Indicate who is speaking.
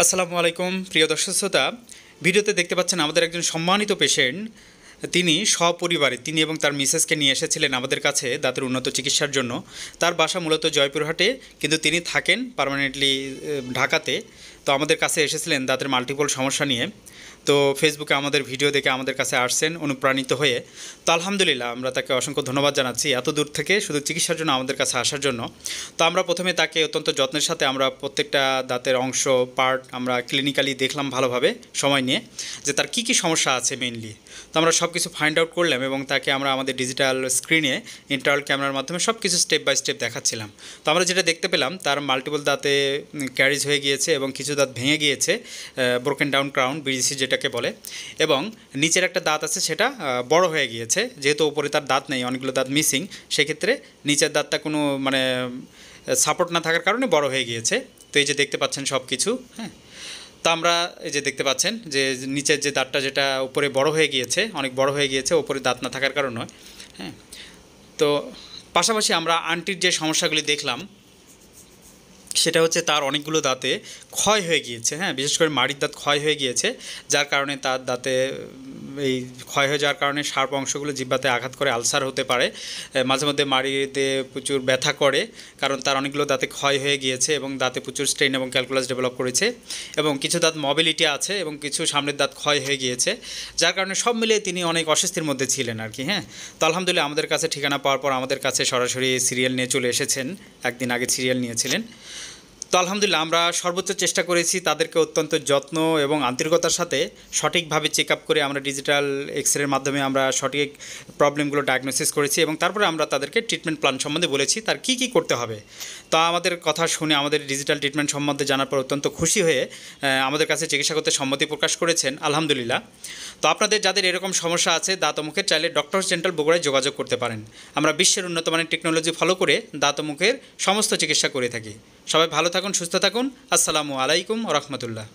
Speaker 1: আসসালামু আলাইকুম প্রিয় দর্শক শ্রোতা, ভিডিওতে দেখতে পাচ্ছেন আমাদের একজন সম্মানিত পেশেন্ট। তিনি সপরিবারে তিনি এবং তার মিসেসকে নিয়ে এসেছিলেন আমাদের কাছে দাঁতের উন্নত চিকিৎসার জন্য। তার বাসা মূলত জয়পুরহাটে, কিন্তু তিনি থাকেন পার্মানেন্টলি ঢাকাতে। তো আমাদের কাছে এসেছিলেন দাঁতের মাল্টিপল সমস্যা নিয়ে। তো ফেসবুকে আমাদের ভিডিও দেখে আমাদের কাছে আসছেন অনুপ্রাণিত হয়ে। তো আলহামদুলিল্লাহ, আমরা তাকে অসংখ্য ধন্যবাদ জানাচ্ছি এত দূর থেকে শুধু চিকিৎসার জন্য আমাদের কাছে আসার জন্য। তো আমরা প্রথমে তাকে অত্যন্ত যত্নের সাথে আমরা প্রত্যেকটা দাঁতের অংশ পার্ট আমরা ক্লিনিক্যালি দেখলাম ভালোভাবে সময় নিয়ে, যে তার কী কী সমস্যা আছে মেইনলি। তো আমরা সব কিছু ফাইন্ড আউট করলাম এবং তাকে আমরা আমাদের ডিজিটাল স্ক্রিনে ইন্টারনাল ক্যামেরার মাধ্যমে সব কিছু স্টেপ বাই স্টেপ দেখাচ্ছিলাম। তো আমরা যেটা দেখতে পেলাম, তার মাল্টিপল দাঁতে ক্যারিজ হয়ে গিয়েছে এবং কিছু দাঁত ভেঙে গিয়েছে, ব্রোকেন ডাউন ক্রাউন বিজিসি যেটাকে বলে, এবং নিচের একটা দাঁত আছে সেটা বড় হয়ে গিয়েছে। যেহেতু উপরে তার দাঁত নেই, অনেকগুলো দাঁত মিসিং, সেক্ষেত্রে নিচের দাঁতটা কোনো সাপোর্ট না থাকার কারণে বড় হয়ে গিয়েছে। তো এই যে দেখতে পাচ্ছেন সব কিছু, হ্যাঁ। তো আমরা এই যে দেখতে পাচ্ছেন যে নিচের যে দাঁতটা যেটা উপরে বড় হয়ে গিয়েছে, অনেক বড় হয়ে গিয়েছে, উপরে দাঁত না থাকার কারণে, হ্যাঁ। তো পাশাপাশি আমরা আন্টির যে সমস্যাগুলি দেখলাম সেটা হচ্ছে তার অনেকগুলো দাঁতে ক্ষয় হয়ে গিয়েছে, হ্যাঁ, বিশেষ করে মাড়ির দাঁত ক্ষয় হয়ে গিয়েছে, যার কারণে তার দাঁতে এই ক্ষয় হয়ে যাওয়ার কারণে শার্প অংশগুলো জিহ্বাতে আঘাত করে আলসার হতে পারে। মাঝে মধ্যে মাড়িতে প্রচুর ব্যথা করে, কারণ তার অনেকগুলো দাঁতে ক্ষয় হয়ে গিয়েছে এবং দাঁতে প্রচুর স্ট্রেন এবং ক্যালকুলাস ডেভেলপ করেছে, এবং কিছু দাঁত মোবিলিটি আছে এবং কিছু সামনের দাঁত ক্ষয় হয়ে গিয়েছে, যার কারণে সব মিলিয়ে তিনি অনেক অস্বস্তির মধ্যে ছিলেন আর কি, হ্যাঁ। তো আলহামদুলিল্লাহ আমাদের কাছে ঠিকানা পাওয়ার পর আমাদের কাছে সরাসরি সিরিয়াল নিয়ে চলে এসেছেন। একদিন আগে সিরিয়াল নিয়েছিলেন। তো আলহামদুলিল্লাহ আমরা সর্বোচ্চ চেষ্টা করেছি তাদেরকে অত্যন্ত যত্ন এবং আন্তরিকতার সাথে সঠিকভাবে চেক আপ করে আমরা ডিজিটাল এক্সরের মাধ্যমে আমরা সঠিক প্রবলেমগুলো ডায়াগনোসিস করেছি, এবং তারপরে আমরা তাদেরকে ট্রিটমেন্ট প্ল্যান সম্বন্ধে বলেছি তার কী কী করতে হবে। তো আমাদের কথা শুনে আমাদের ডিজিটাল ট্রিটমেন্ট সম্বন্ধে জানার পর অত্যন্ত খুশি হয়ে আমাদের কাছে চিকিৎসা করতে সম্মতি প্রকাশ করেছেন আলহামদুলিল্লাহ। তো আপনাদের যাদের এরকম সমস্যা আছে দাঁত ও মুখের, চাইলে ডক্টরস ডেন্টাল বগুড়ায় যোগাযোগ করতে পারেন। আমরা বিশ্বের উন্নত মানের টেকনোলজি ফলো করে দাঁত ও মুখের সমস্ত চিকিৎসা করে থাকি। সবাই ভালো থাকুন, সুস্থ থাকুন। আসসালামু আলাইকুম ওয়া রাহমাতুল্লাহ।